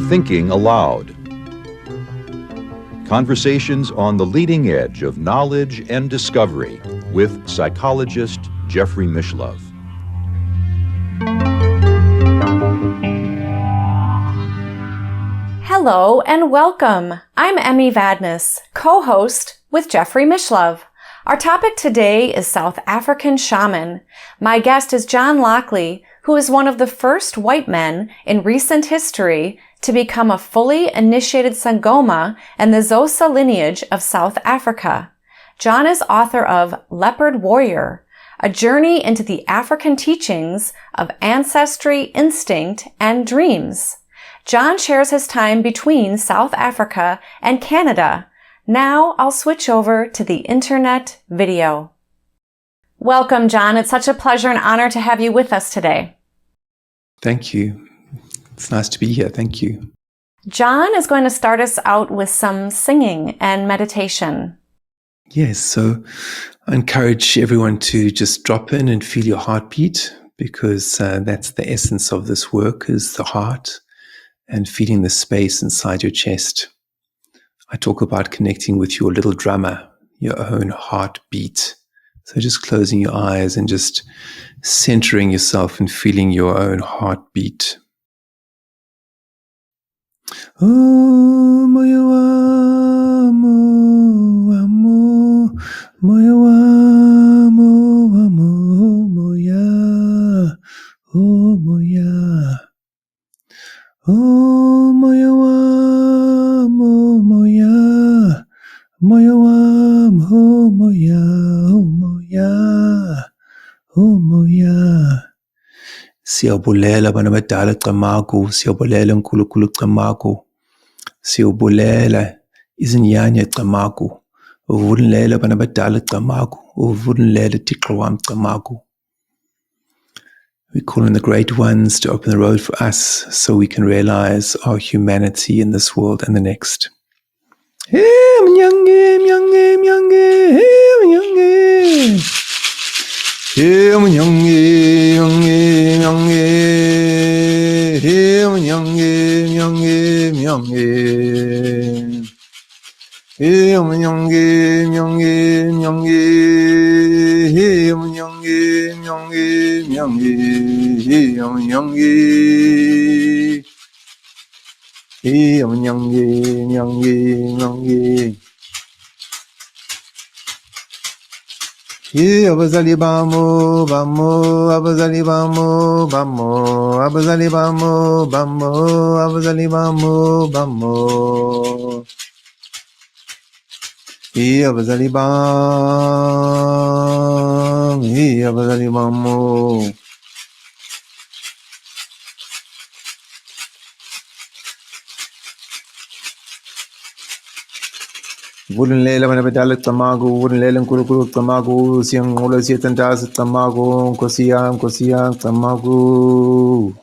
Thinking Aloud. Conversations on the leading edge of knowledge and discovery with psychologist Jeffrey Mishlove. Hello and welcome. I'm Emmy Vadnais, co-host with Jeffrey Mishlove. Our topic today is South African shaman. My guest is John Lockley, who is one of the first white men in recent history to become a fully initiated Sangoma in the Xhosa lineage of South Africa. John is author of Leopard Warrior, a journey into the African teachings of ancestry, instinct, and dreams. John shares his time between South Africa and Canada. Now I'll switch over to the internet video. Welcome, John. It's such a pleasure and honor to have you with us today. Thank you. It's nice to be here. Thank you. John is going to start us out with some singing and meditation. Yes, so I encourage everyone to just drop in and feel your heartbeat, because that's the essence of this work, is the heart and feeling the space inside your chest. I talk about connecting with your little drummer, your own heartbeat. So just closing your eyes and just centering yourself and feeling your own heartbeat. Oh, moyo amo, amo, moyo amo, amo, moya, oh, moya. Oh, moyo amo, moya, moyo amo, moya, oh, moya, oh, moya. Siyabulela bana badala camagu, siyabulela nkulunkulu camagu, siyabulela izinyanya camagu, uvulela bana badala camagu, uvulela Thixo wam camagu. We call on the great ones to open the road for us so we can realize our humanity in this world and the next. Abazali bamo, bamo, abazali bamo, bamo, abazali bamo, bamo, abazali bamo, bamo. Abazali bam, abazali bamo. Wouldn't let them have a tamago, wouldn't let them kuru tamago, siang ola siatandas tamago, kosiam, tamago.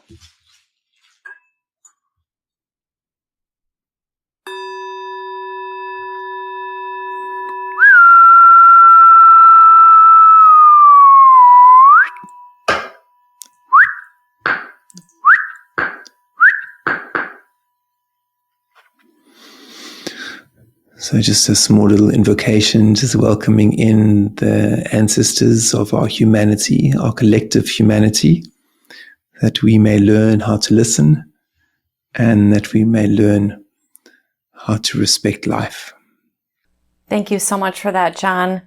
So just a small little invocation, just welcoming in the ancestors of our humanity, our collective humanity, that we may learn how to listen and that we may learn how to respect life. Thank you so much for that, John.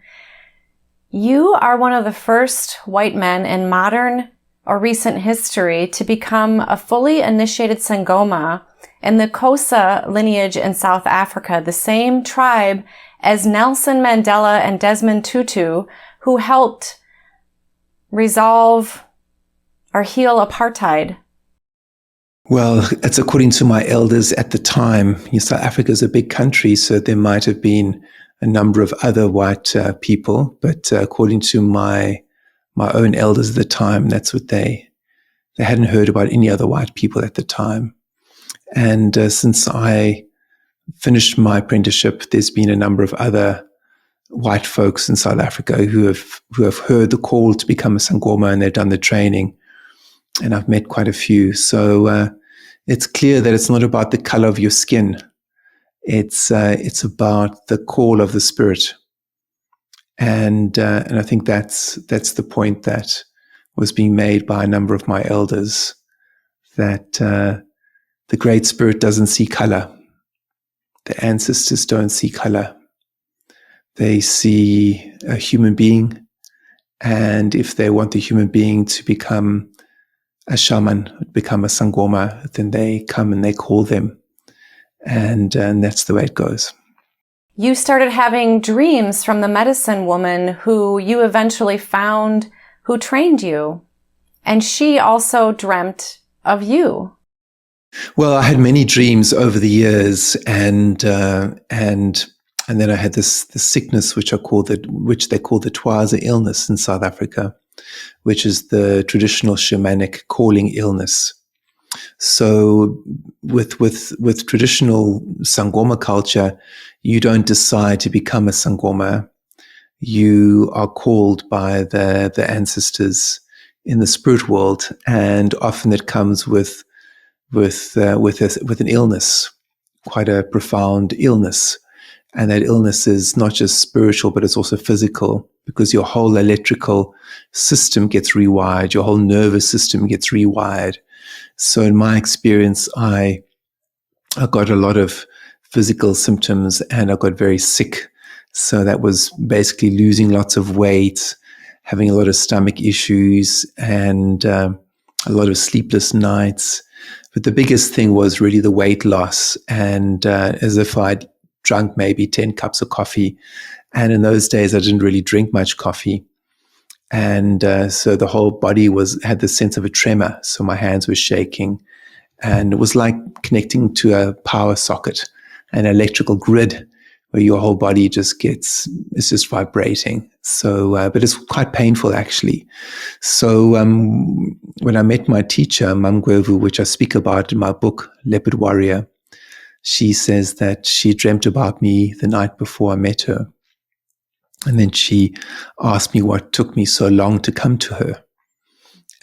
You are one of the first white men in modern or recent history to become a fully initiated Sangoma in the Xhosa lineage in South Africa, the same tribe as Nelson Mandela and Desmond Tutu, who helped resolve or heal apartheid. Well, it's according to my elders at the time. South Africa is a big country, so there might have been a number of other white people, but according to my own elders at the time, that's what they hadn't heard about any other white people at the time. And since I finished my apprenticeship, there's been a number of other white folks in South Africa who have heard the call to become a Sangoma, and they've done the training. And I've met quite a few. So it's clear that it's not about the color of your skin. It's about the call of the spirit. And I think that's the point that was being made by a number of my elders, that the Great Spirit doesn't see color. The ancestors don't see color. They see a human being, and if they want the human being to become a shaman, become a Sangoma, then they come and they call them. And that's the way it goes. You started having dreams from the medicine woman who you eventually found, who trained you. And she also dreamt of you. Well, I had many dreams over the years, and then I had this sickness which they call the Xhosa illness in South Africa, which is the traditional shamanic calling illness. So with traditional Sangoma culture, you don't decide to become a Sangoma. You are called by the ancestors in the spirit world, and often it comes with an illness, quite a profound illness. And that illness is not just spiritual, but it's also physical, because your whole electrical system gets rewired, your whole nervous system gets rewired. So in my experience, I got a lot of physical symptoms, and I got very sick. So that was basically losing lots of weight, having a lot of stomach issues, and a lot of sleepless nights. But the biggest thing was really the weight loss, and as if I'd drunk maybe 10 cups of coffee. And in those days, I didn't really drink much coffee. And so the whole body had this sense of a tremor. So my hands were shaking, and it was like connecting to a power socket, an electrical grid, where your whole body it's just vibrating. So, but it's quite painful actually. So when I met my teacher, Mamgwevu, which I speak about in my book, Leopard Warrior, she says that she dreamt about me the night before I met her. And then she asked me what took me so long to come to her.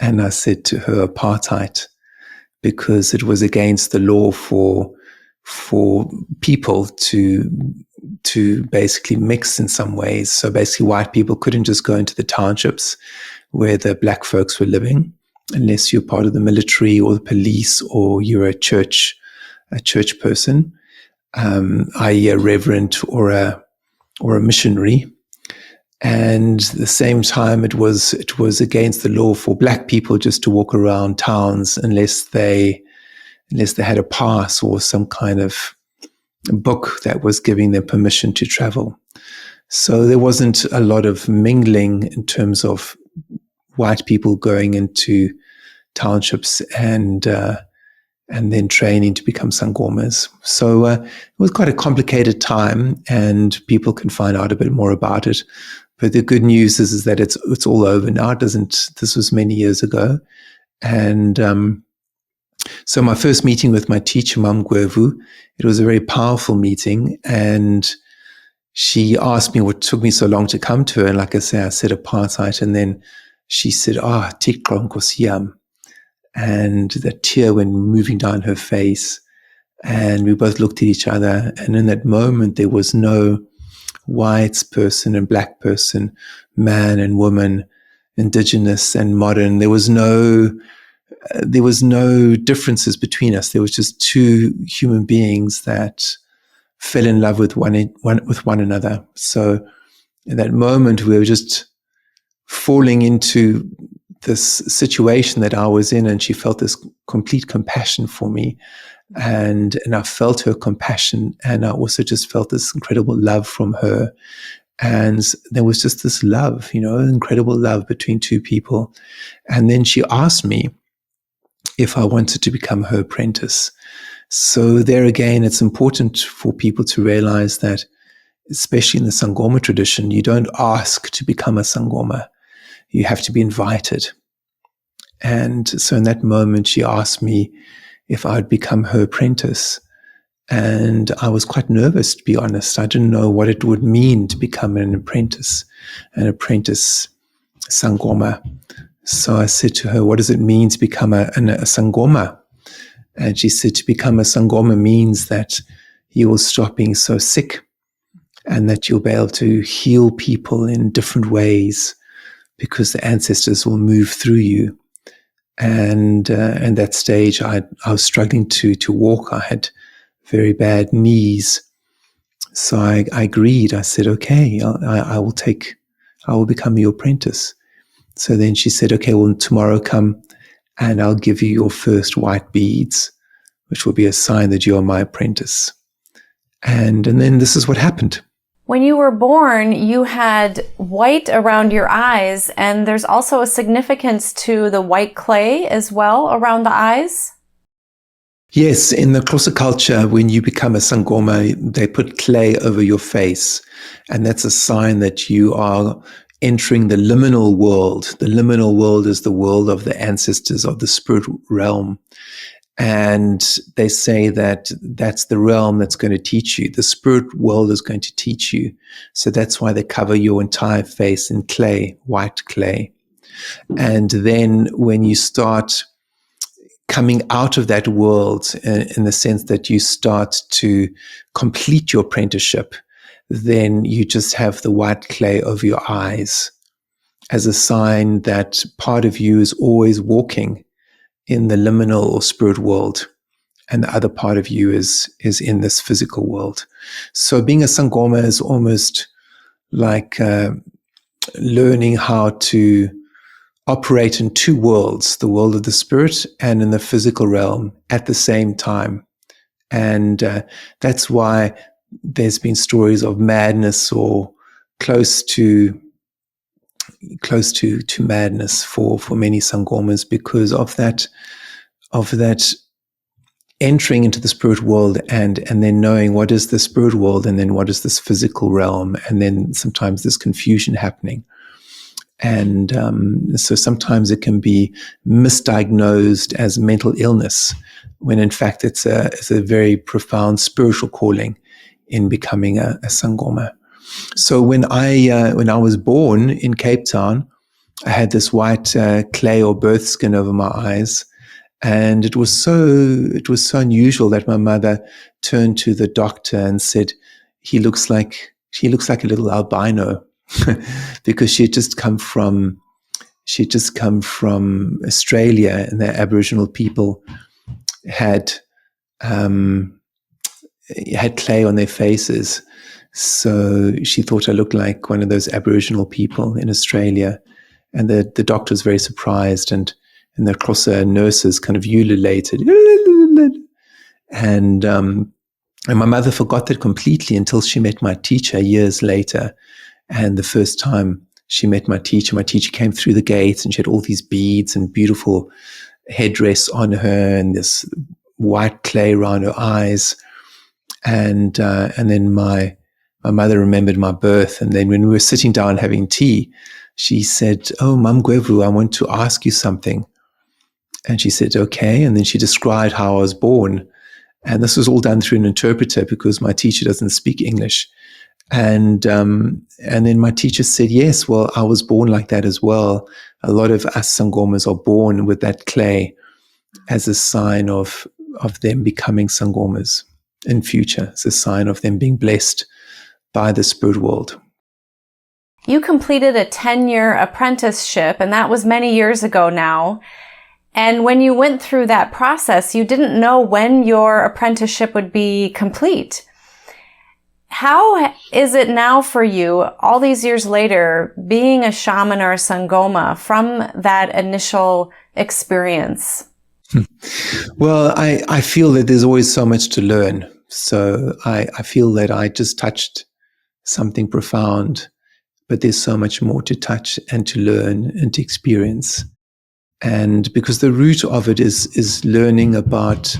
And I said to her, apartheid, because it was against the law for people to basically mix in some ways. So basically white people couldn't just go into the townships where the black folks were living, unless you're part of the military or the police, or you're a church person, i.e. a reverend or a missionary. And at the same time, it was against the law for black people just to walk around towns unless they had a pass or some kind of book that was giving them permission to travel. So there wasn't a lot of mingling in terms of white people going into townships and then training to become Sangomas. So it was quite a complicated time, and people can find out a bit more about it. But the good news is that it's all over now. This was many years ago. And so my first meeting with my teacher, Mamgwevu, it was a very powerful meeting. And she asked me what took me so long to come to her. And like I say, I said apartheid. And then she said, Tikro Nkosi yam. And the tear went moving down her face. And we both looked at each other. And in that moment, there was no white person and black person, man and woman, indigenous and modern. There was no differences between us. There was just two human beings that fell in love with one another. So in that moment, we were just falling into this situation that I was in, and she felt this complete compassion for me. And I felt her compassion, and I also just felt this incredible love from her. And there was just this love, incredible love between two people. And then she asked me if I wanted to become her apprentice. So there again, it's important for people to realize that, especially in the Sangoma tradition, you don't ask to become a Sangoma. You have to be invited. And so in that moment, she asked me if I would become her apprentice. And I was quite nervous, to be honest. I didn't know what it would mean to become an apprentice Sangoma. So I said to her, what does it mean to become a Sangoma? And she said, to become a Sangoma means that you will stop being so sick and that you'll be able to heal people in different ways because the ancestors will move through you. And at that stage, I was struggling to walk. I had very bad knees. So I agreed. I said, okay, I will become your apprentice. So then she said, okay, well, tomorrow come and I'll give you your first white beads, which will be a sign that you are my apprentice. And then this is what happened. When you were born, you had white around your eyes, and there's also a significance to the white clay as well around the eyes. Yes, in the Xhosa culture, when you become a Sangoma, they put clay over your face, and that's a sign that you are entering the liminal world. The liminal world is the world of the ancestors of the spirit realm. And they say that that's the realm that's going to teach you. The spirit world is going to teach you. So that's why they cover your entire face in clay, white clay. And then when you start coming out of that world in the sense that you start to complete your apprenticeship, then you just have the white clay over your eyes as a sign that part of you is always walking in the liminal or spirit world, and the other part of you is in this physical world. So being a Sangoma is almost like learning how to operate in two worlds, the world of the spirit and in the physical realm at the same time. And that's why there's been stories of madness or close to madness for many Sangomas because of that entering into the spirit world and then knowing what is the spirit world and then what is this physical realm, and then sometimes there's confusion happening. And so sometimes it can be misdiagnosed as mental illness when in fact it's a very profound spiritual calling in becoming a Sangoma. So when I was born in Cape Town, I had this white clay or birth skin over my eyes, and it was so unusual that my mother turned to the doctor and said, he looks like a little albino," because she had just come from Australia, and the Aboriginal people had clay on their faces. So she thought I looked like one of those Aboriginal people in Australia. And the doctor was very surprised, and the Xhosa nurses kind of ululated. And my mother forgot that completely until she met my teacher years later. And the first time she met my teacher came through the gates, and she had all these beads and beautiful headdress on her and this white clay around her eyes. And then my mother remembered my birth, and then when we were sitting down having tea, she said, "Oh, Mam Gwevru, I want to ask you something." And she said, "Okay." And then she described how I was born. And this was all done through an interpreter because my teacher doesn't speak English. And then my teacher said, "Yes, well, I was born like that as well. A lot of us Sangomas are born with that clay as a sign of them becoming Sangomas in future. It's a sign of them being blessed by the spirit world." You completed a 10-year apprenticeship, and that was many years ago now. And when you went through that process, you didn't know when your apprenticeship would be complete. How is it now for you, all these years later, being a shaman or a Sangoma from that initial experience? Well, I feel that there's always so much to learn. So I feel that I just touched something profound, but there's so much more to touch and to learn and to experience. And because the root of it is learning about,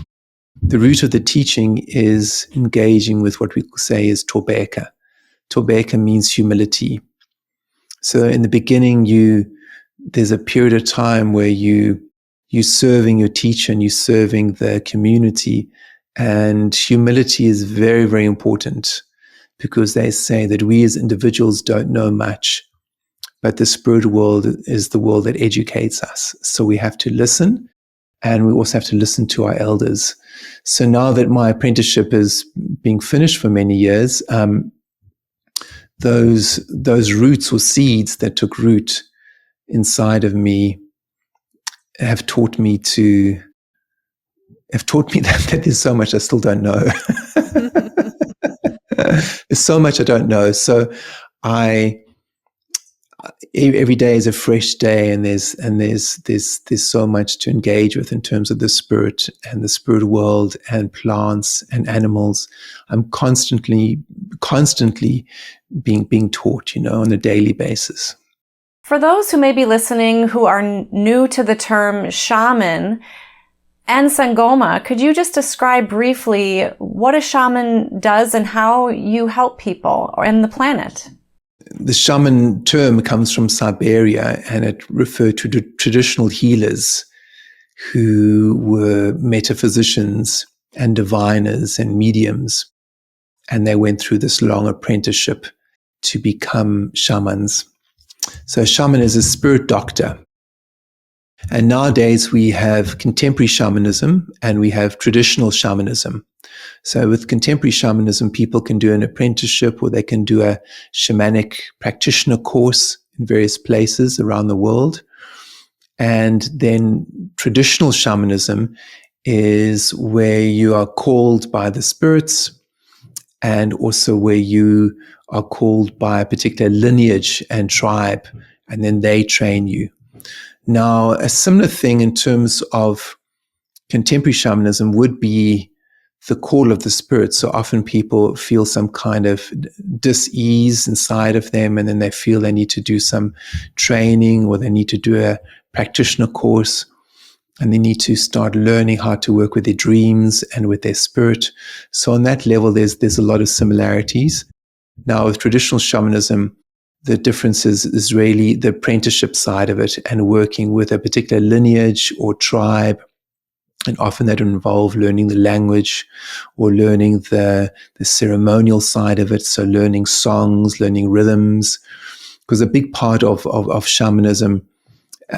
the root of the teaching is engaging with what we say is Thobeka. Thobeka means humility. So in the beginning, there's a period of time where you're serving your teacher and you're serving the community, And humility is very, very important, because they say that we as individuals don't know much, but the spirit world is the world that educates us. So we have to listen, and we also have to listen to our elders. So now that my apprenticeship is being finished for many years, those roots or seeds that took root inside of me have taught me that there's so much I still don't know. There's so much I don't know. So every day is a fresh day, and there's so much to engage with in terms of the spirit and the spirit world and plants and animals. I'm constantly being taught, on a daily basis. For those who may be listening who are new to the term shaman and Sangoma, could you just describe briefly what a shaman does and how you help people and the planet? The shaman term comes from Siberia, and it referred to traditional healers who were metaphysicians and diviners and mediums. And they went through this long apprenticeship to become shamans. So a shaman is a spirit doctor. And nowadays we have contemporary shamanism and we have traditional shamanism. So with contemporary shamanism, people can do an apprenticeship, or they can do a shamanic practitioner course in various places around the world. And then traditional shamanism is where you are called by the spirits, and also where you are called by a particular lineage and tribe, and then they train you. Now, a similar thing in terms of contemporary shamanism would be the call of the spirit. So often people feel some kind of dis-ease inside of them, and then they feel they need to do some training, or they need to do a practitioner course, and they need to start learning how to work with their dreams and with their spirit. So on that level, there's a lot of similarities. Now, with traditional shamanism, the difference is really the apprenticeship side of it, and working with a particular lineage or tribe. And often that involve learning the language, or learning the ceremonial side of it. So learning songs, learning rhythms, because a big part of shamanism,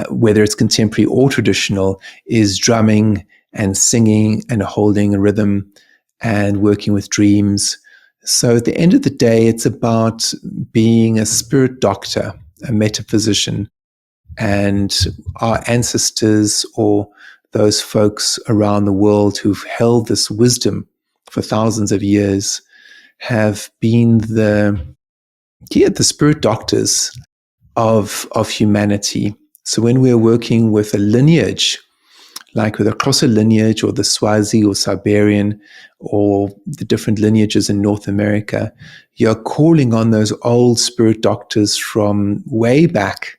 whether it's contemporary or traditional, is drumming and singing and holding a rhythm and working with dreams. So at the end of the day, it's about being a spirit doctor, a metaphysician, and our ancestors, or those folks around the world who've held this wisdom for thousands of years, have been the spirit doctors of humanity. So when we're working with a lineage, like with a Xhosa lineage, or the Swazi or Siberian, or the different lineages in North America, you're calling on those old spirit doctors from way back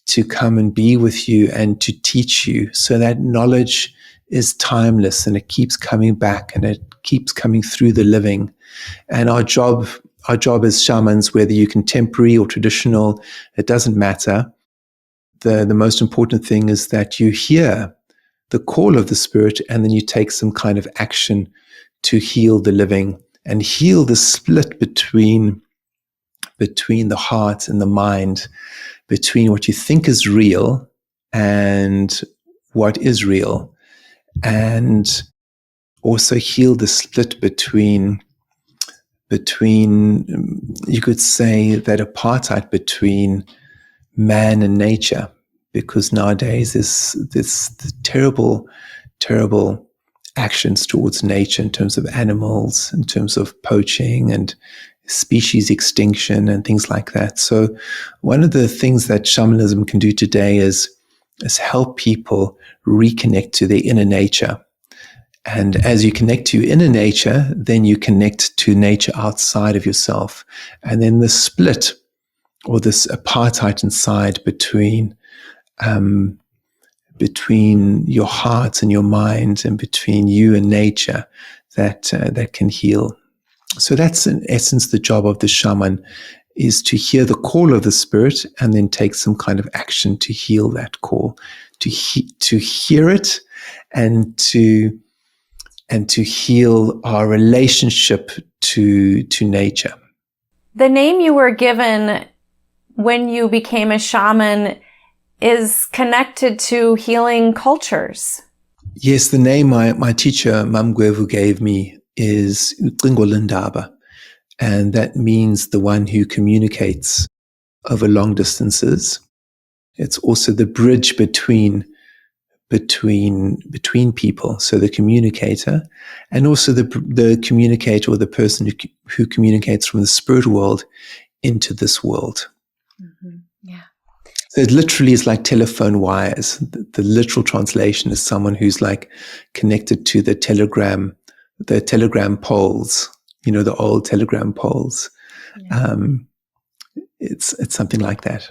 to come and be with you and to teach you. So that knowledge is timeless, and it keeps coming back, and it keeps coming through the living. And our job as shamans, whether you're contemporary or traditional, it doesn't matter. The most important thing is that you hear the call of the spirit, and then you take some kind of action to heal the living and heal the split between the heart and the mind, between what you think is real and what is real, and also heal the split between you could say that apartheid between man and nature, because nowadays there's terrible actions towards nature in terms of animals, in terms of poaching and species extinction and things like that. So one of the things that shamanism can do today is help people reconnect to their inner nature. And as you connect to your inner nature, then you connect to nature outside of yourself. And then the split, or this apartheid inside between your heart and your mind, and between you and nature, that can heal. So that's in essence the job of the shaman, is to hear the call of the spirit and then take some kind of action to heal that call, to hear it, and to and to heal our relationship to nature. The name you were given when you became a shaman is connected to healing cultures. Yes, the name my teacher, Mamgwevu, gave me is Ucingolwendamba, and that means the one who communicates over long distances. It's also the bridge between people, so the communicator, and also the communicator, or the person who communicates from the spirit world into this world. Mm-hmm. Yeah. So it literally is like telephone wires. The literal translation is someone who's like connected to the telegram poles, the old telegram poles. Yeah. It's something like that.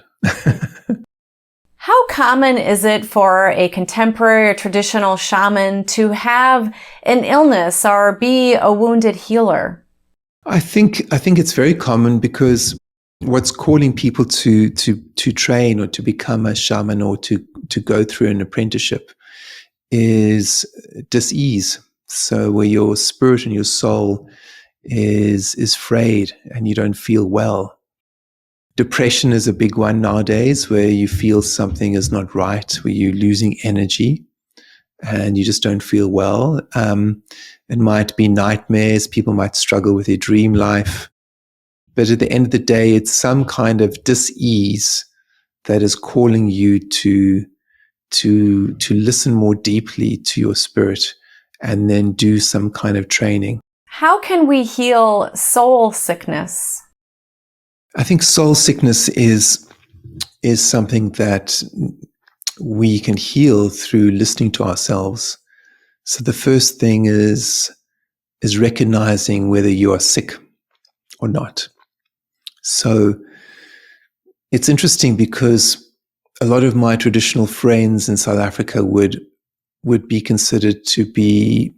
How common is it for a contemporary or traditional shaman to have an illness or be a wounded healer? I think it's very common, because what's calling people to train or to become a shaman or to go through an apprenticeship is dis-ease. So where your spirit and your soul is frayed and you don't feel well. Depression is a big one nowadays, where you feel something is not right, where you're losing energy and you just don't feel well. It might be nightmares. People might struggle with their dream life. But at the end of the day, it's some kind of dis-ease that is calling you to listen more deeply to your spirit and then do some kind of training. How can we heal soul sickness? I think soul sickness is something that we can heal through listening to ourselves. So the first thing is recognizing whether you are sick or not. So it's interesting, because a lot of my traditional friends in South Africa would be considered to be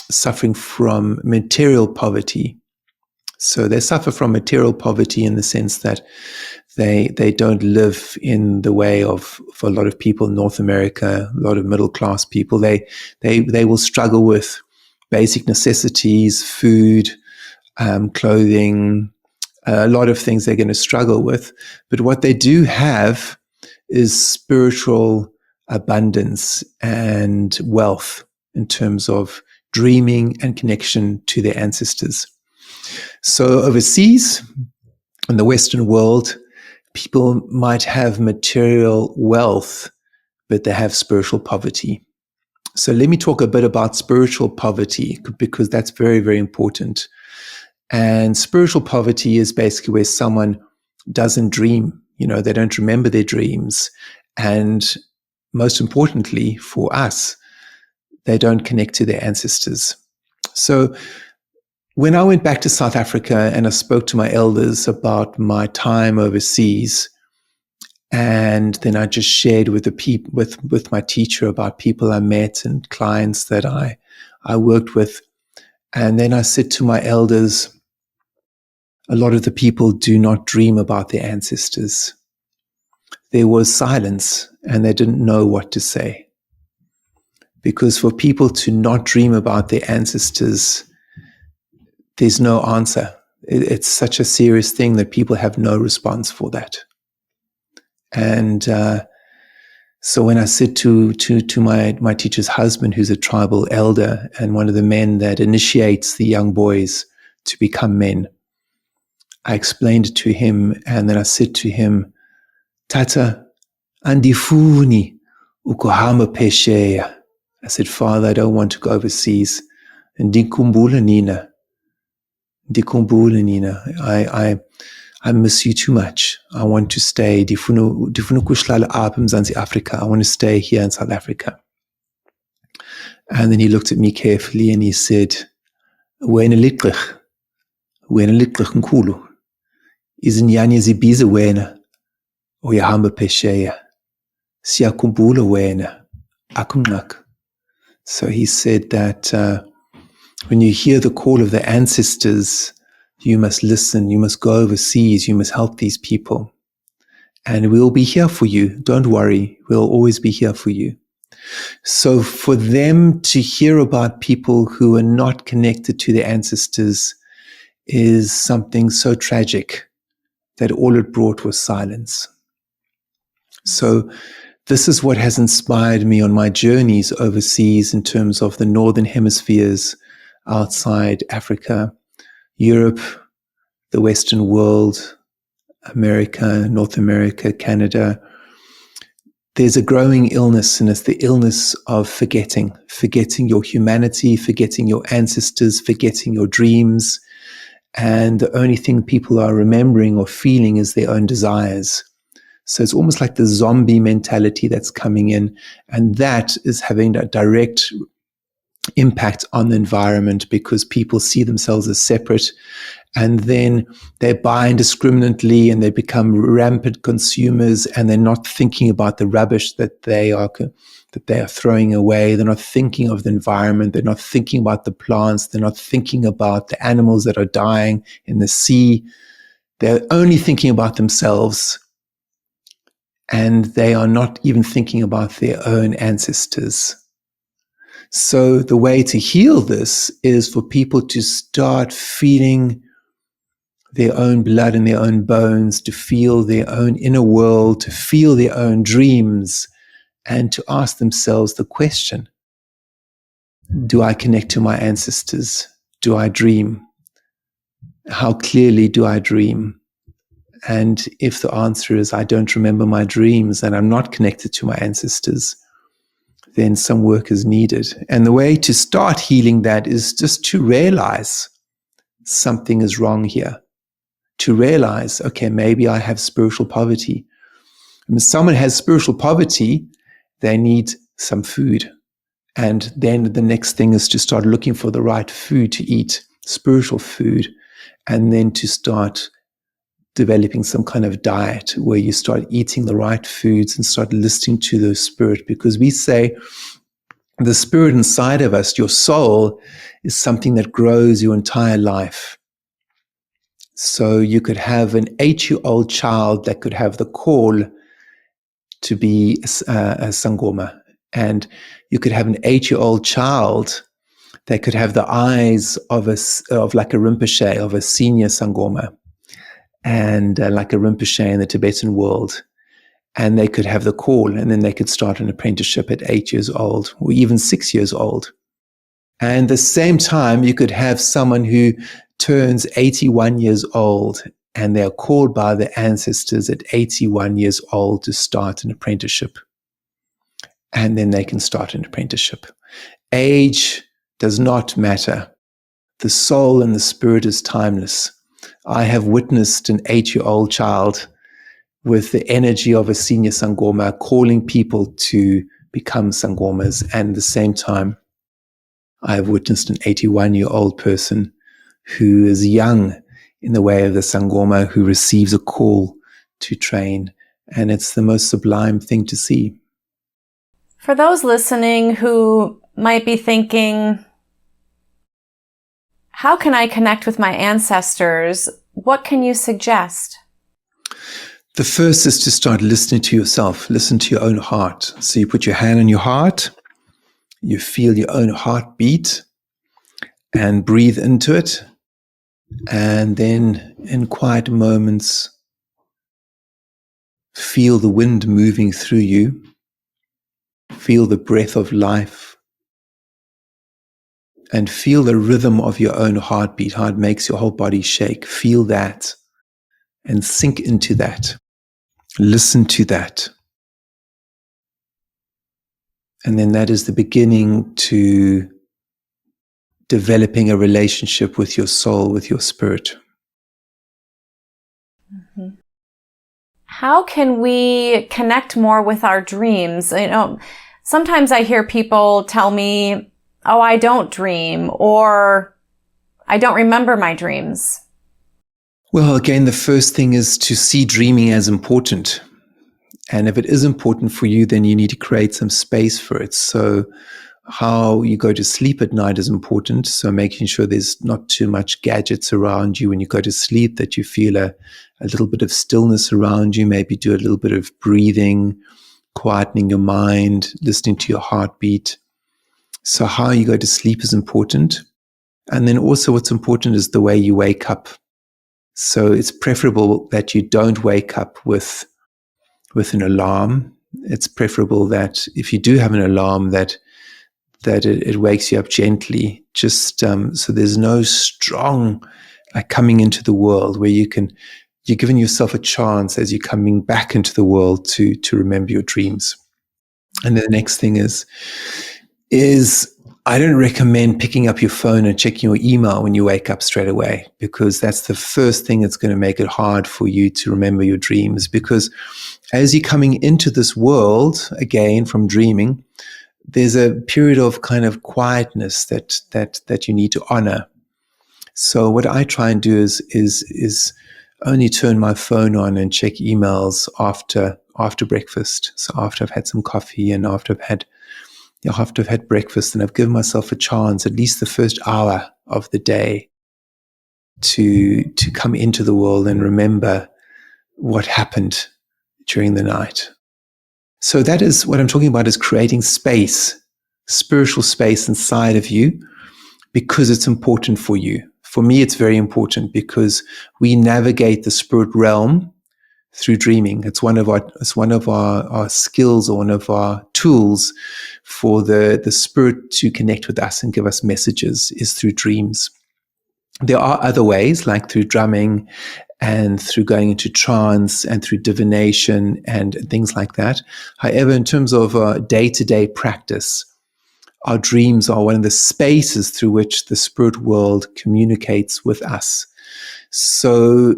suffering from material poverty. So they suffer from material poverty in the sense that they don't live in the way of, for a lot of people in North America, a lot of middle class people. They will struggle with basic necessities, food, clothing, a lot of things they're going to struggle with. But what they do have is spiritual abundance and wealth in terms of dreaming and connection to their ancestors. So overseas, in the Western world, people might have material wealth, but they have spiritual poverty. So let me talk a bit about spiritual poverty, because that's very, very important. And spiritual poverty is basically where someone doesn't dream, they don't remember their dreams. And most importantly for us, they don't connect to their ancestors. So when I went back to South Africa and I spoke to my elders about my time overseas, and then I just shared with with my teacher about people I met and clients that I worked with. And then I said to my elders, a lot of the people do not dream about their ancestors. There was silence and they didn't know what to say. Because for people to not dream about their ancestors, there's no answer. It's such a serious thing that people have no response for that. And so when I said to my teacher's husband, who's a tribal elder and one of the men that initiates the young boys to become men, I explained it to him, and then I said to him, Tata, andifuni ukuhamba phesheya. I said, Father, I don't want to go overseas. Ndikhumbula nina. I miss you too much. I want to stay. Ndifuna ukuhlala apha eMzantsi Afrika. I want to stay here in South Africa. And then he looked at me carefully and he said, wena liqgirh nkulu. Izinyanya zibiza wena. Uyahamba phesheya. Siyakhumbula wena. Akunqak. So he said that when you hear the call of the ancestors, you must listen, you must go overseas, you must help these people. And we'll be here for you. Don't worry, we'll always be here for you. So for them to hear about people who are not connected to their ancestors is something so tragic that all it brought was silence. So this is what has inspired me on my journeys overseas in terms of the northern hemispheres outside Africa, Europe, the Western world, America, North America, Canada. There's a growing illness, and it's the illness of forgetting your humanity, forgetting your ancestors, forgetting your dreams. And the only thing people are remembering or feeling is their own desires. So it's almost like the zombie mentality that's coming in, and that is having a direct impact on the environment because people see themselves as separate, and then they buy indiscriminately and they become rampant consumers, and they're not thinking about the rubbish that they are throwing away. They're not thinking of the environment. They're not thinking about the plants. They're not thinking about the animals that are dying in the sea. They're only thinking about themselves. And they are not even thinking about their own ancestors. So the way to heal this is for people to start feeling their own blood in their own bones, to feel their own inner world, to feel their own dreams, and to ask themselves the question, do I connect to my ancestors? Do I dream? How clearly do I dream? And if the answer is, I don't remember my dreams and I'm not connected to my ancestors, then some work is needed. And the way to start healing that is just to realize something is wrong here. To realize, okay, maybe I have spiritual poverty. When someone has spiritual poverty, they need some food. And then the next thing is to start looking for the right food to eat, spiritual food, and then to start developing some kind of diet where you start eating the right foods and start listening to the spirit, because we say the spirit inside of us, your soul, is something that grows your entire life. So you could have an 8-year-old child that could have the call to be a Sangoma, and you could have an 8-year-old child that could have the eyes of like a Rinpoche, of a senior Sangoma, and like a Rinpoche in the Tibetan world. And they could have the call, and then they could start an apprenticeship at 8 years old, or even 6 years old. And at the same time, you could have someone who turns 81 years old, and they're called by the ancestors at 81 years old to start an apprenticeship. And then they can start an apprenticeship. Age does not matter. The soul and the spirit is timeless. I have witnessed an 8-year-old child with the energy of a senior Sangoma calling people to become Sangomas. And at the same time, I have witnessed an 81-year-old person who is young in the way of the Sangoma, who receives a call to train. And it's the most sublime thing to see. For those listening who might be thinking, how can I connect with my ancestors? What can you suggest? The first is to start listening to yourself, listen to your own heart. So you put your hand on your heart, you feel your own heartbeat and breathe into it. And then in quiet moments, feel the wind moving through you. Feel the breath of life. And feel the rhythm of your own heartbeat, how it makes your whole body shake. Feel that and sink into that. Listen to that. And then that is the beginning to developing a relationship with your soul, with your spirit. Mm-hmm. How can we connect more with our dreams? Sometimes I hear people tell me, oh, I don't dream, or I don't remember my dreams. Well, again, the first thing is to see dreaming as important. And if it is important for you, then you need to create some space for it. So how you go to sleep at night is important. So making sure there's not too much gadgets around you when you go to sleep, that you feel a little bit of stillness around you. Maybe do a little bit of breathing, quietening your mind, listening to your heartbeat. So how you go to sleep is important. And then also what's important is the way you wake up. So it's preferable that you don't wake up with an alarm. It's preferable that if you do have an alarm, that it wakes you up gently, just so there's no strong coming into the world where you're giving yourself a chance as you're coming back into the world to remember your dreams. And then the next thing is I don't recommend picking up your phone and checking your email when you wake up straight away, because that's the first thing that's going to make it hard for you to remember your dreams. Because as you're coming into this world again from dreaming, there's a period of kind of quietness that you need to honor. So what I try and do is only turn my phone on and check emails after breakfast. So after I've had some coffee and after I've had breakfast, and I've given myself a chance, at least the first hour of the day, to come into the world and remember what happened during the night. So that is what I'm talking about, is creating space, spiritual space inside of you, because it's important for you. For me, it's very important because we navigate the spirit realm through dreaming. It's one of our skills, or one of our tools for the spirit to connect with us and give us messages, is through dreams. There are other ways, like through drumming and through going into trance and through divination and things like that. However, in terms of day-to-day practice, our dreams are one of the spaces through which the spirit world communicates with us. So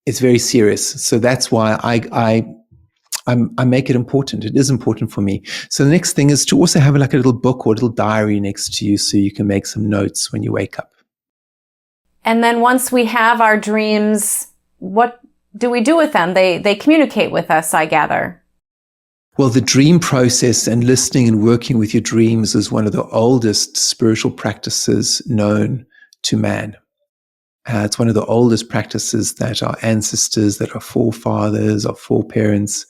it's very serious. So that's why I make it important. It is important for me. So the next thing is to also have like a little book or a little diary next to you, so you can make some notes when you wake up. And then once we have our dreams, what do we do with them? They communicate with us, I gather. Well, the dream process and listening and working with your dreams is one of the oldest spiritual practices known to man. It's one of the oldest practices that our ancestors, that our forefathers, our foreparents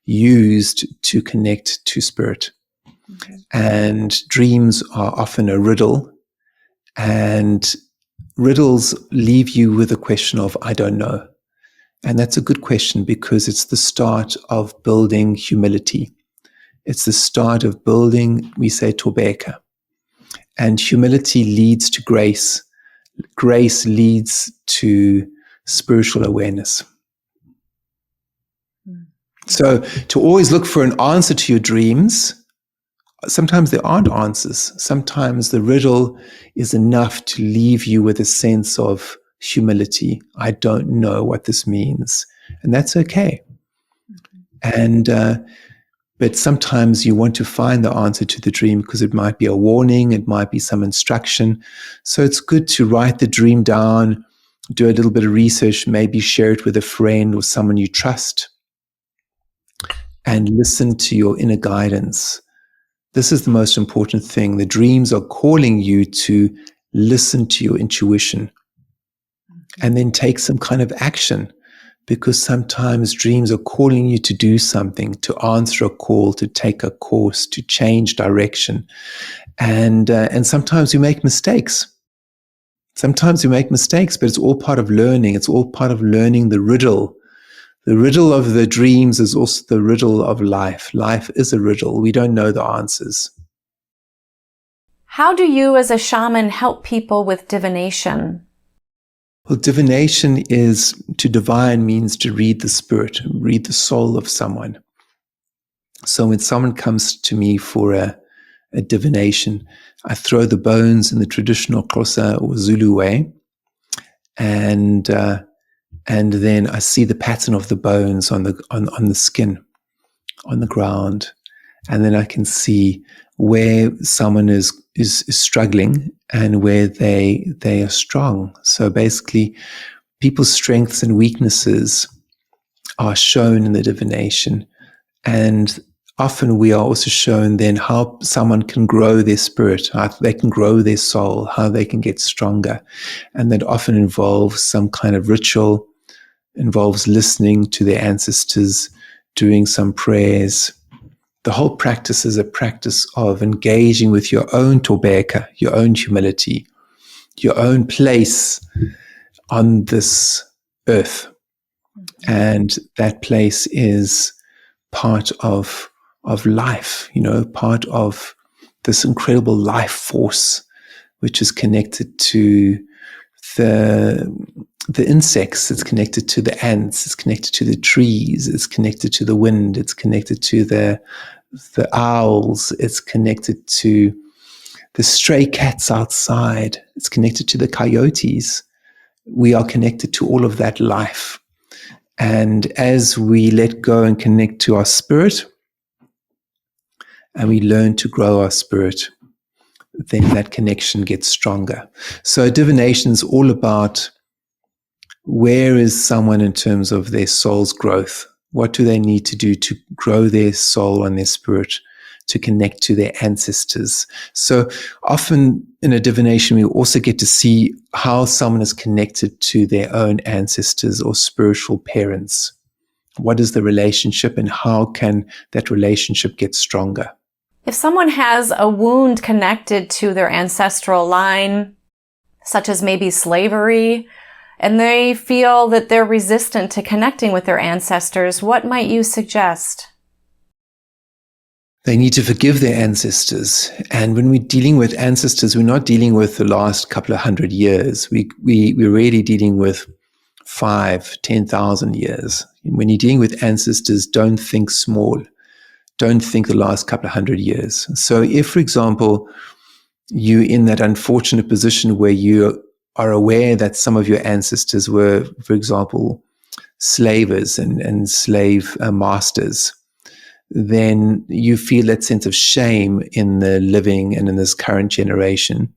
used to connect to spirit. Okay. And dreams are often a riddle, and riddles leave you with a question of, I don't know. And that's a good question, because it's the start of building humility. It's the start of building, we say, tobeka. And humility leads to grace. Grace leads to spiritual awareness. So to always look for an answer to your dreams, sometimes there aren't answers. Sometimes the riddle is enough to leave you with a sense of humility. I don't know what this means. And that's okay. And but sometimes you want to find the answer to the dream, because it might be a warning, it might be some instruction. So it's good to write the dream down, do a little bit of research, maybe share it with a friend or someone you trust, and listen to your inner guidance. This is the most important thing. The dreams are calling you to listen to your intuition and then take some kind of action. Because sometimes dreams are calling you to do something, to answer a call, to take a course, to change direction. And sometimes we make mistakes. Sometimes we make mistakes, but it's all part of learning. It's all part of learning the riddle. The riddle of the dreams is also the riddle of life. Life is a riddle. We don't know the answers. How do you as a shaman help people with divination? Well, divination to divine means to read the spirit, read the soul of someone. So when someone comes to me for a divination, I throw the bones in the traditional Xhosa or Zulu way, and then I see the pattern of the bones on the skin, on the ground, and then I can see where someone is struggling and where they are strong. So basically, people's strengths and weaknesses are shown in the divination, and often we are also shown then how someone can grow their spirit, how they can grow their soul, how they can get stronger. And that often involves some kind of ritual, involves listening to their ancestors, doing some prayers, the whole practice is a practice of engaging with your own tobeka, your own humility, your own place on this earth. And that place is part of life, part of this incredible life force, which is connected to the insects, it's connected to the ants, it's connected to the trees, it's connected to the wind, it's connected to the owls, it's connected to the stray cats outside, it's connected to the coyotes. We are connected to all of that life. And as we let go and connect to our spirit, and we learn to grow our spirit, then that connection gets stronger. So divination is all about, where is someone in terms of their soul's growth? What do they need to do to grow their soul and their spirit, to connect to their ancestors? So often in a divination, we also get to see how someone is connected to their own ancestors or spiritual parents. What is the relationship, and how can that relationship get stronger? If someone has a wound connected to their ancestral line, such as maybe slavery, and they feel that they're resistant to connecting with their ancestors, what might you suggest? They need to forgive their ancestors. And when we're dealing with ancestors, we're not dealing with the last couple of 100 years. We're really dealing with 5,000, 10,000 years. When you're dealing with ancestors, don't think small. Don't think the last couple of 100 years. So if, for example, you're in that unfortunate position where you are aware that some of your ancestors were, for example, slavers and slave masters, then you feel that sense of shame in the living and in this current generation.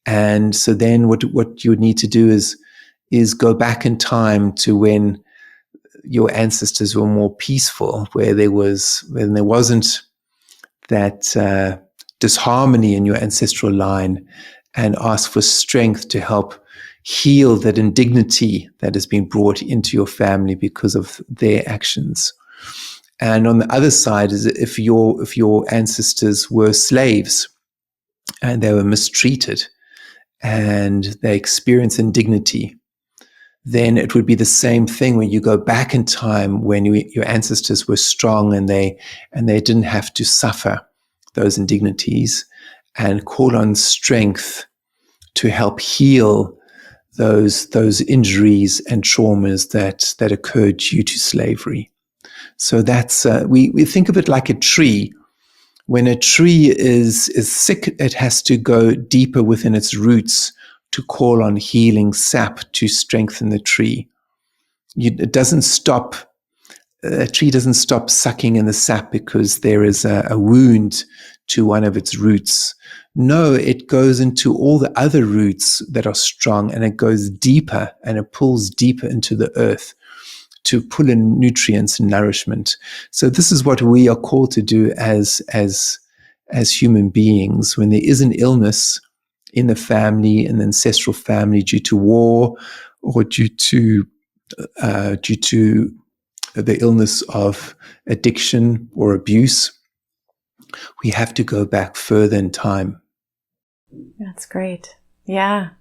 And so then what you would need to do is go back in time to when your ancestors were more peaceful, when there wasn't that disharmony in your ancestral line, and ask for strength to help heal that indignity that has been brought into your family because of their actions. And on the other side is, if your ancestors were slaves and they were mistreated and they experience indignity, then it would be the same thing when you go back in time when your ancestors were strong and they didn't have to suffer those indignities, and call on strength to help heal those injuries and traumas that occurred due to slavery. So that's we think of it like a tree. When a tree is sick, it has to go deeper within its roots to call on healing sap to strengthen the tree. It doesn't stop. A tree doesn't stop sucking in the sap because there is a wound to one of its roots. No, it goes into all the other roots that are strong, and it goes deeper, and it pulls deeper into the earth to pull in nutrients and nourishment. So this is what we are called to do as human beings. When there is an illness in the family, in the ancestral family, due to war or due to the illness of addiction or abuse, we have to go back further in time. That's great. Yeah.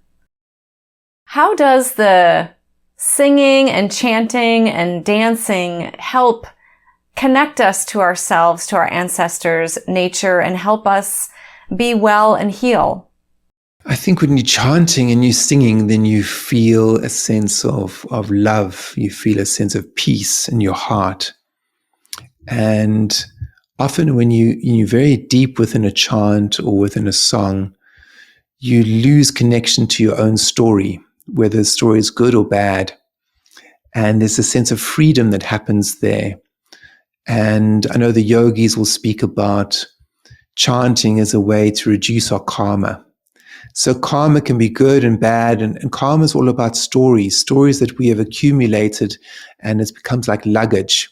How does the singing and chanting and dancing help connect us to ourselves, to our ancestors, nature, and help us be well and heal? I think when you're chanting and you're singing, then you feel a sense of love. You feel a sense of peace in your heart. And often when you're very deep within a chant or within a song, you lose connection to your own story, whether the story is good or bad. And there's a sense of freedom that happens there. And I know the yogis will speak about chanting as a way to reduce our karma. So karma can be good and bad, and karma is all about stories that we have accumulated, and it becomes like luggage.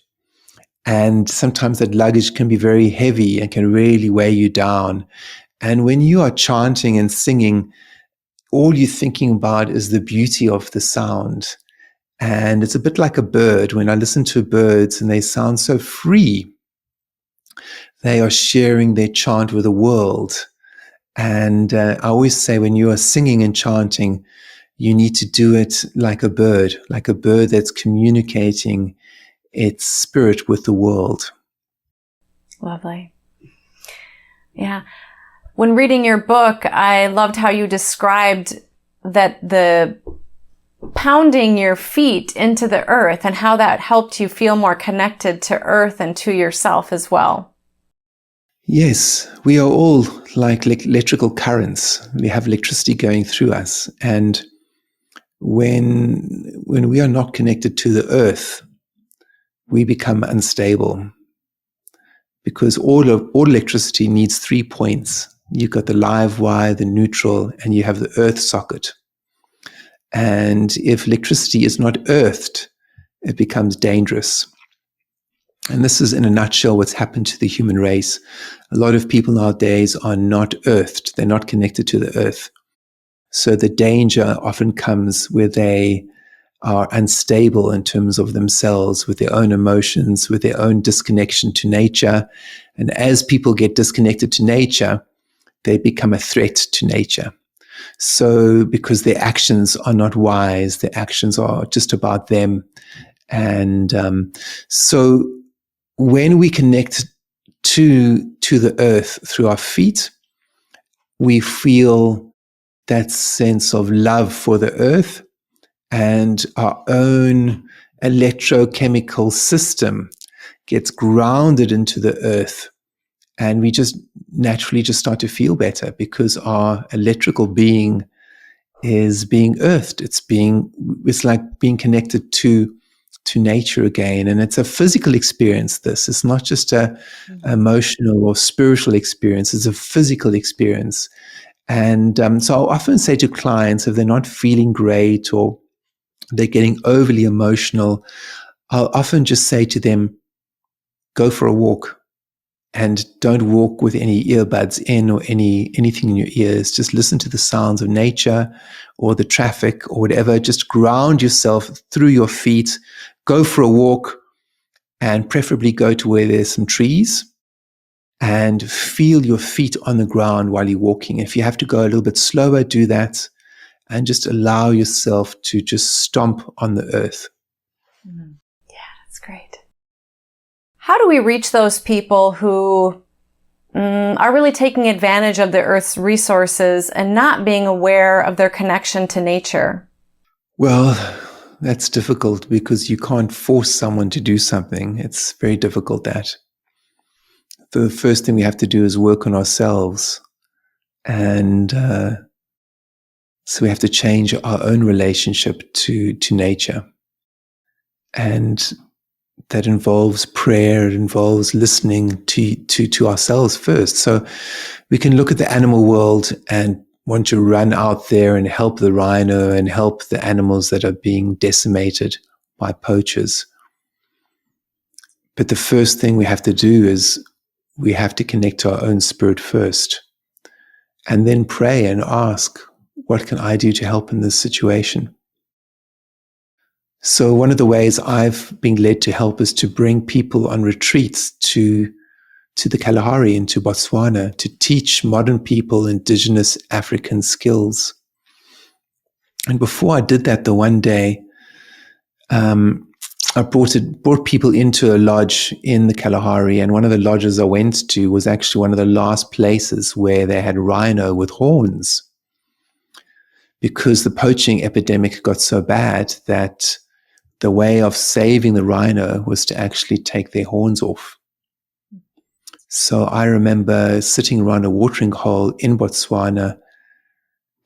And sometimes that luggage can be very heavy and can really weigh you down. And when you are chanting and singing, all you're thinking about is the beauty of the sound. And it's a bit like a bird. When I listen to birds and they sound so free, they are sharing their chant with the world. And I always say, when you are singing and chanting, you need to do it like a bird that's communicating its spirit with the world. Lovely. Yeah. When reading your book, I loved how you described that the pounding your feet into the earth and how that helped you feel more connected to earth and to yourself as well. Yes, we are all like electrical currents. We have electricity going through us. And when we are not connected to the earth, we become unstable, because all electricity needs 3 points. You've got the live wire, the neutral, and you have the earth socket. And if electricity is not earthed, it becomes dangerous. And this is, in a nutshell, what's happened to the human race. A lot of people nowadays are not earthed. They're not connected to the earth. So the danger often comes where they are unstable in terms of themselves, with their own emotions, with their own disconnection to nature. And as people get disconnected to nature, they become a threat to nature. So because their actions are not wise, their actions are just about them. And so when we connect to the earth through our feet, we feel that sense of love for the earth, and our own electrochemical system gets grounded into the earth, and we just naturally just start to feel better, because our electrical being is being earthed. It's like being connected to nature again. And it's a physical experience. This is not just a emotional or spiritual experience. It's a physical experience. And so I often say to clients, if they're not feeling great or they're getting overly emotional, I'll often just say to them, go for a walk, and don't walk with any earbuds in or anything in your ears. Just listen to the sounds of nature or the traffic or whatever. Just ground yourself through your feet. Go for a walk, and preferably go to where there's some trees, and feel your feet on the ground while you're walking. If you have to go a little bit slower, do that, and just allow yourself to just stomp on the earth. Yeah, that's great. How do we reach those people who are really taking advantage of the earth's resources and not being aware of their connection to nature? Well, that's difficult, because you can't force someone to do something. It's very difficult, that. The first thing we have to do is work on ourselves. And so we have to change our own relationship to nature. And that involves prayer. It involves listening to ourselves first. So we can look at the animal world and want to run out there and help the rhino and help the animals that are being decimated by poachers. But the first thing we have to do is we have to connect to our own spirit first, and then pray and ask, what can I do to help in this situation? So one of the ways I've been led to help is to bring people on retreats to the Kalahari and to Botswana, to teach modern people indigenous African skills. And before I did that, the one day, I brought people into a lodge in the Kalahari, and one of the lodges I went to was actually one of the last places where they had rhino with horns, because the poaching epidemic got so bad that the way of saving the rhino was to actually take their horns off. So I remember sitting around a watering hole in Botswana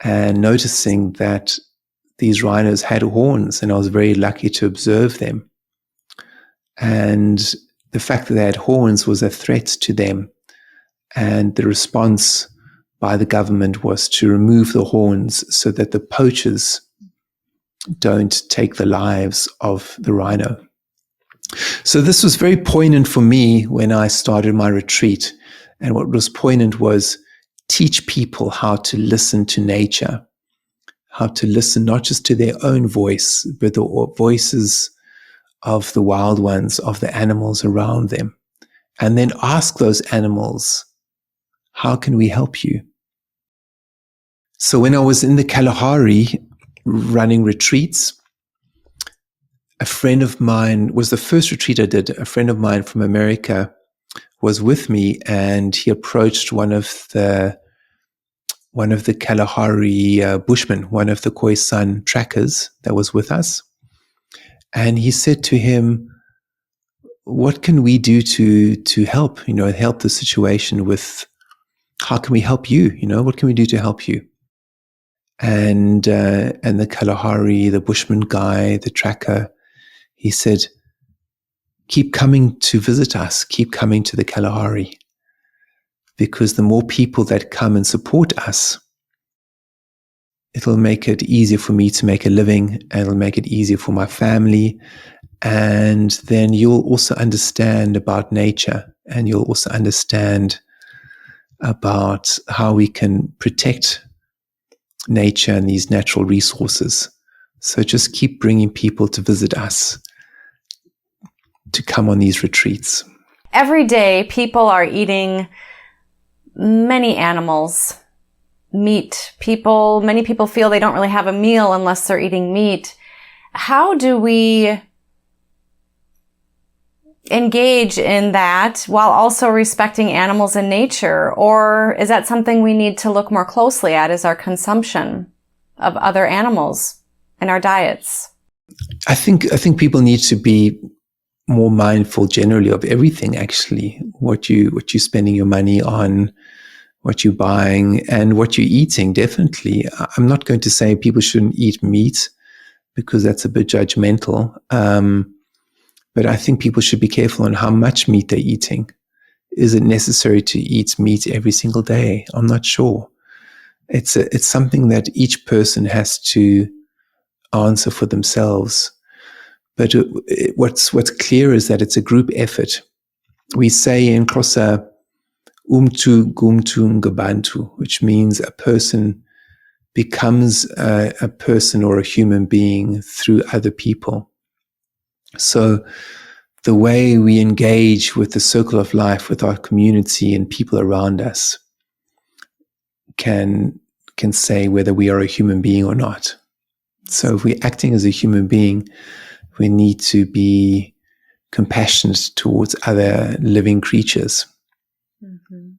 and noticing that these rhinos had horns, and I was very lucky to observe them. And the fact that they had horns was a threat to them. And the response by the government was to remove the horns so that the poachers don't take the lives of the rhino. So this was very poignant for me when I started my retreat. And what was poignant was teach people how to listen to nature, how to listen not just to their own voice, but the voices of the wild ones, of the animals around them, and then ask those animals, how can we help you? So when I was in the Kalahari running retreats, a friend of mine was the first retreat I did. A friend of mine from America was with me, and he approached one of the Kalahari bushmen, one of the Khoisan trackers that was with us. And he said to him, what can we do to help, help the situation with, how can we help you? What can we do to help you? And the Kalahari, the bushman guy, the tracker, he said, keep coming to visit us, keep coming to the Kalahari, because the more people that come and support us, it'll make it easier for me to make a living, and it'll make it easier for my family. And then you'll also understand about nature, and you'll also understand about how we can protect nature and these natural resources. So just keep bringing people to visit us, to come on these retreats. Every day, people are eating many animals, meat. Many people feel they don't really have a meal unless they're eating meat. How do we engage in that while also respecting animals and nature? Or is that something we need to look more closely at, is our consumption of other animals in our diets? I think people need to be more mindful generally of everything, actually, what you're spending your money on, what you're buying, and what you're eating. Definitely. I'm not going to say people shouldn't eat meat, because that's a bit judgmental. But I think people should be careful on how much meat they're eating. Is it necessary to eat meat every single day? I'm not sure. It's something that each person has to answer for themselves. But what's clear is that it's a group effort. We say in Xhosa, Ucingolwendamba, which means a person becomes a person or a human being through other people. So the way we engage with the circle of life, with our community and people around us, can say whether we are a human being or not. So if we're acting as a human being, we need to be compassionate towards other living creatures. Mm-hmm.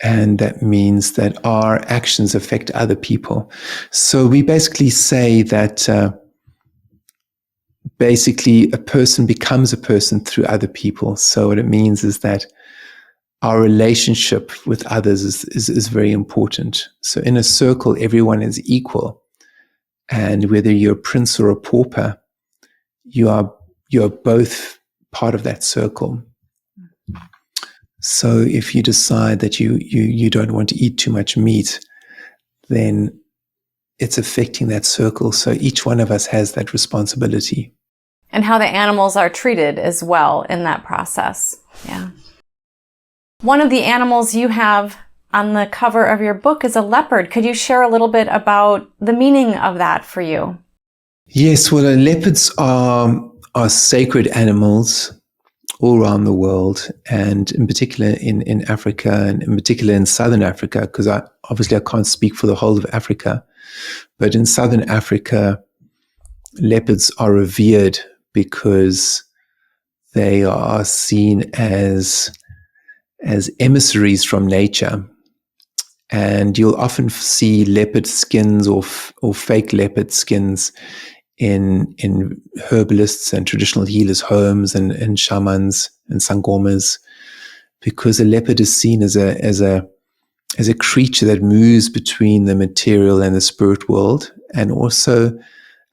And that means that our actions affect other people. So we basically say that basically a person becomes a person through other people. So what it means is that our relationship with others is very important. So in a circle, everyone is equal. And whether you're a prince or a pauper, you are both part of that circle. So if you decide that you don't want to eat too much meat, then it's affecting that circle. So each one of us has that responsibility. And how the animals are treated as well in that process. Yeah. One of the animals you have on the cover of your book is a leopard. Could you share a little bit about the meaning of that for you? Yes, well, leopards are sacred animals all around the world, and in particular in Africa, and in particular in Southern Africa, because I can't speak for the whole of Africa, but in Southern Africa, leopards are revered because they are seen as emissaries from nature. And you'll often see leopard skins or fake leopard skins in herbalists and traditional healers' homes and shamans and sangomas, because a leopard is seen as a creature that moves between the material and the spirit world. And also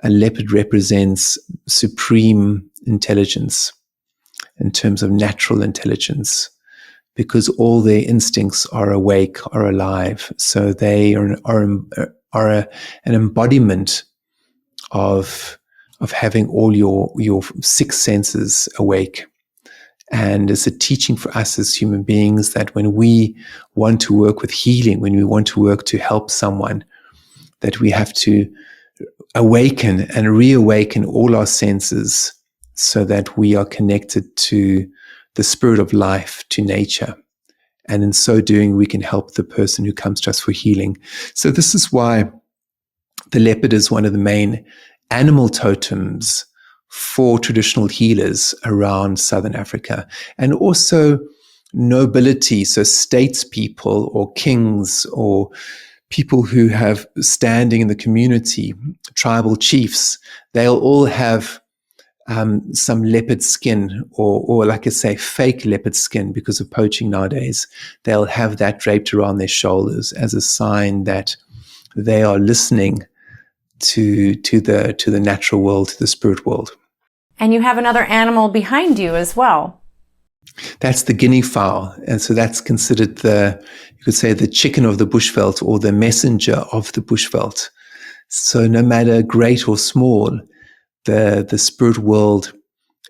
a leopard represents supreme intelligence in terms of natural intelligence, because all their instincts are awake, are alive. So they are an embodiment of having all your six senses awake. And it's a teaching for us as human beings that when we want to work with healing, when we want to work to help someone, that we have to awaken and reawaken all our senses so that we are connected to the spirit of life to nature. And in so doing, we can help the person who comes to us for healing. So this is why the leopard is one of the main animal totems for traditional healers around Southern Africa. And also nobility, so statespeople or kings or people who have standing in the community, tribal chiefs, they'll all have some leopard skin or like I say, fake leopard skin because of poaching nowadays. They'll have that draped around their shoulders as a sign that they are listening to the natural world, to the spirit world. And you have another animal behind you as well. That's the guinea fowl. And so that's considered you could say the chicken of the bushveld or the messenger of the bushveld. So no matter great or small, the spirit world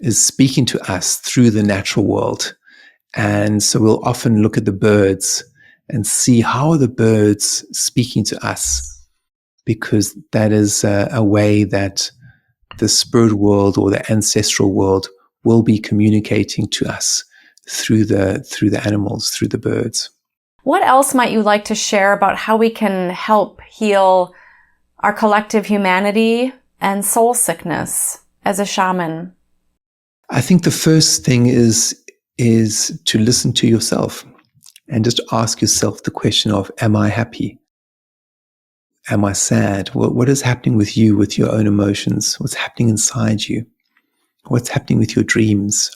is speaking to us through the natural world. And so we'll often look at the birds and see how are the birds speaking to us, because that is a way that the spirit world or the ancestral world will be communicating to us through the animals, through the birds. What else might you like to share about how we can help heal our collective humanity and soul sickness as a shaman? I think the first thing is to listen to yourself and just ask yourself the question of, am I happy? Am I sad? What is happening with you, with your own emotions? What's happening inside you? What's happening with your dreams?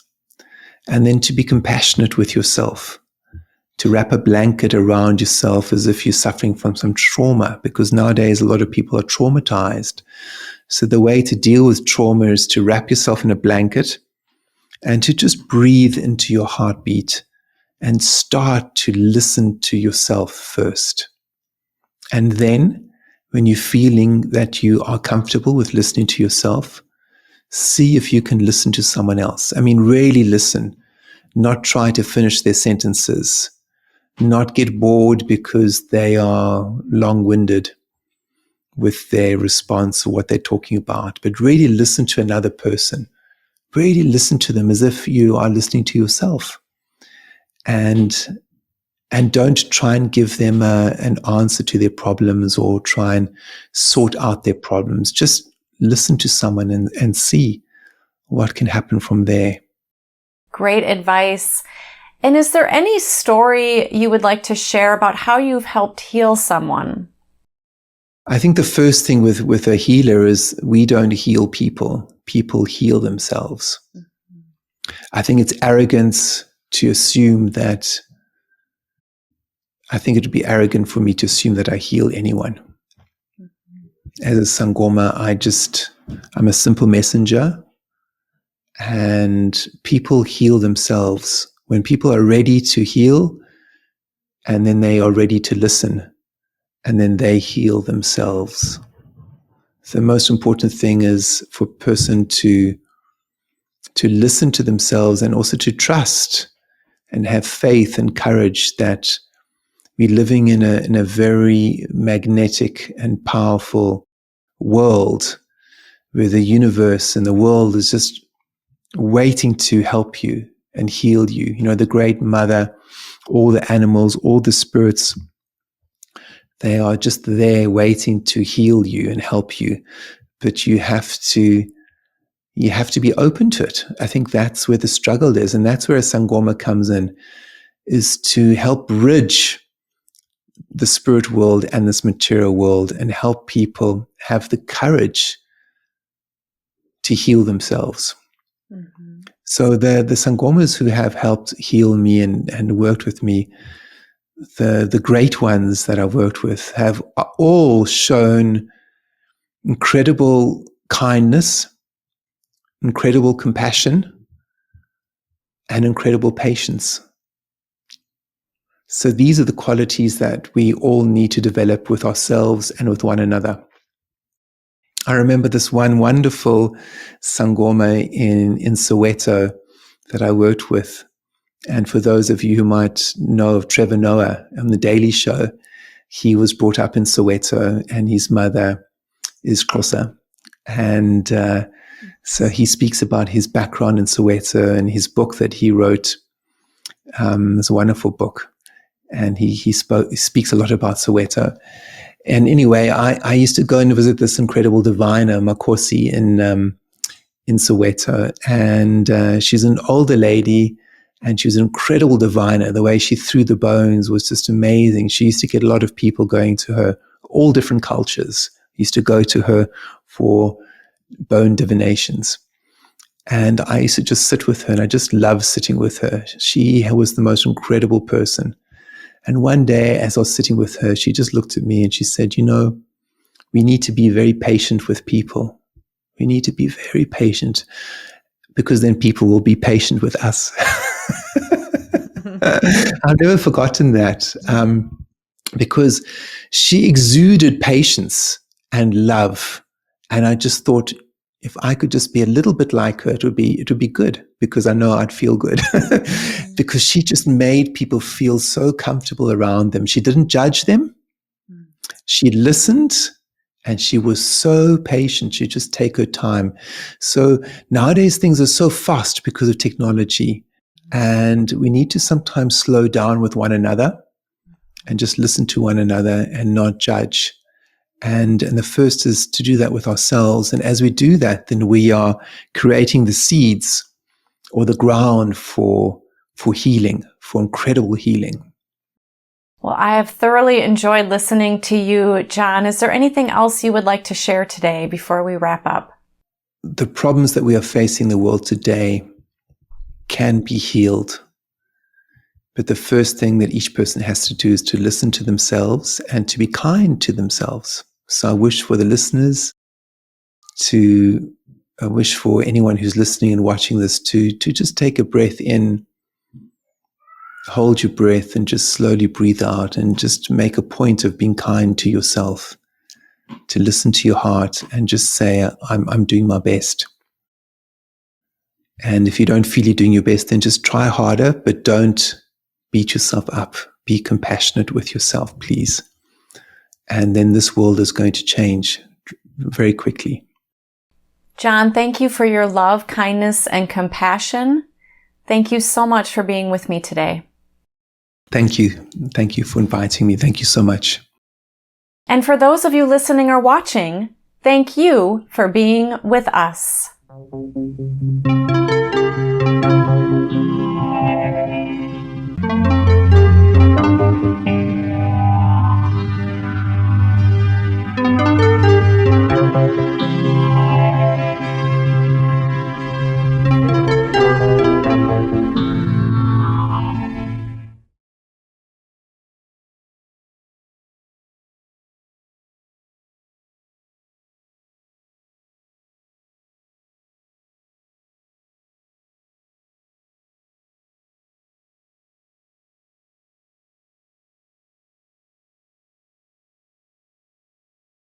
And then to be compassionate with yourself, to wrap a blanket around yourself as if you're suffering from some trauma, because nowadays a lot of people are traumatized. So the way to deal with trauma is to wrap yourself in a blanket and to just breathe into your heartbeat and start to listen to yourself first. And then when you're feeling that you are comfortable with listening to yourself, see if you can listen to someone else. I mean, really listen, not try to finish their sentences, not get bored because they are long-winded with their response or what they're talking about, but really listen to another person. Really listen to them as if you are listening to yourself. And don't try and give them an answer to their problems or try and sort out their problems. Just listen to someone and see what can happen from there. Great advice. And is there any story you would like to share about how you've helped heal someone? I think the first thing with a healer is we don't heal people. People heal themselves. Mm-hmm. I think it's arrogance to assume that I think it would be arrogant for me to assume that I heal anyone. Mm-hmm. As a Sangoma, I'm a simple messenger, and people heal themselves. When people are ready to heal, and then they are ready to listen, and then they heal themselves. The most important thing is for a person to listen to themselves and also to trust and have faith and courage that we're living in a very magnetic and powerful world where the universe and the world is just waiting to help you and heal you. You know, the Great Mother, all the animals, all the spirits, they are just there waiting to heal you and help you. But you have to be open to it. I think that's where the struggle is. And that's where a Sangoma comes in, is to help bridge the spirit world and this material world and help people have the courage to heal themselves. Mm-hmm. So the Sangomas who have helped heal me and worked with me, the great ones that I've worked with have all shown incredible kindness, incredible compassion, and incredible patience. So these are the qualities that we all need to develop with ourselves and with one another. I remember this one wonderful Sangoma in Soweto that I worked with. And for those of you who might know of Trevor Noah on The Daily Show, he was brought up in Soweto and his mother is Xhosa. And So he speaks about his background in Soweto, and his book that he wrote is a wonderful book. And he speaks a lot about Soweto. And anyway, I used to go and visit this incredible diviner, Makosi, in Soweto. And she's an older lady, and she was an incredible diviner. The way she threw the bones was just amazing. She used to get a lot of people going to her, all different cultures, used to go to her for bone divinations. And I used to just sit with her, and I just loved sitting with her. She was the most incredible person. And one day, as I was sitting with her, she just looked at me and she said, we need to be very patient with people. We need to be very patient, because then people will be patient with us. I've never forgotten that, because she exuded patience and love. And I just thought, if I could just be a little bit like her, it would be good, because I know I'd feel good. Because she just made people feel so comfortable around them. She didn't judge them. She listened, and she was so patient. She'd just take her time. So nowadays things are so fast because of technology, and we need to sometimes slow down with one another and just listen to one another and not judge. And the first is to do that with ourselves. And as we do that, then we are creating the seeds or the ground for healing, for incredible healing. Well, I have thoroughly enjoyed listening to you, John. Is there anything else you would like to share today before we wrap up? The problems that we are facing in the world today can be healed. But the first thing that each person has to do is to listen to themselves and to be kind to themselves. So I wish for the listeners I wish for anyone who's listening and watching this to just take a breath in, hold your breath, and just slowly breathe out, and just make a point of being kind to yourself, to listen to your heart and just say, I'm doing my best. And if you don't feel you're doing your best, then just try harder, but don't beat yourself up. Be compassionate with yourself, please. And then this world is going to change very quickly. John, thank you for your love, kindness, and compassion. Thank you so much for being with me today. Thank you. Thank you for inviting me. Thank you so much. And for those of you listening or watching, thank you for being with us.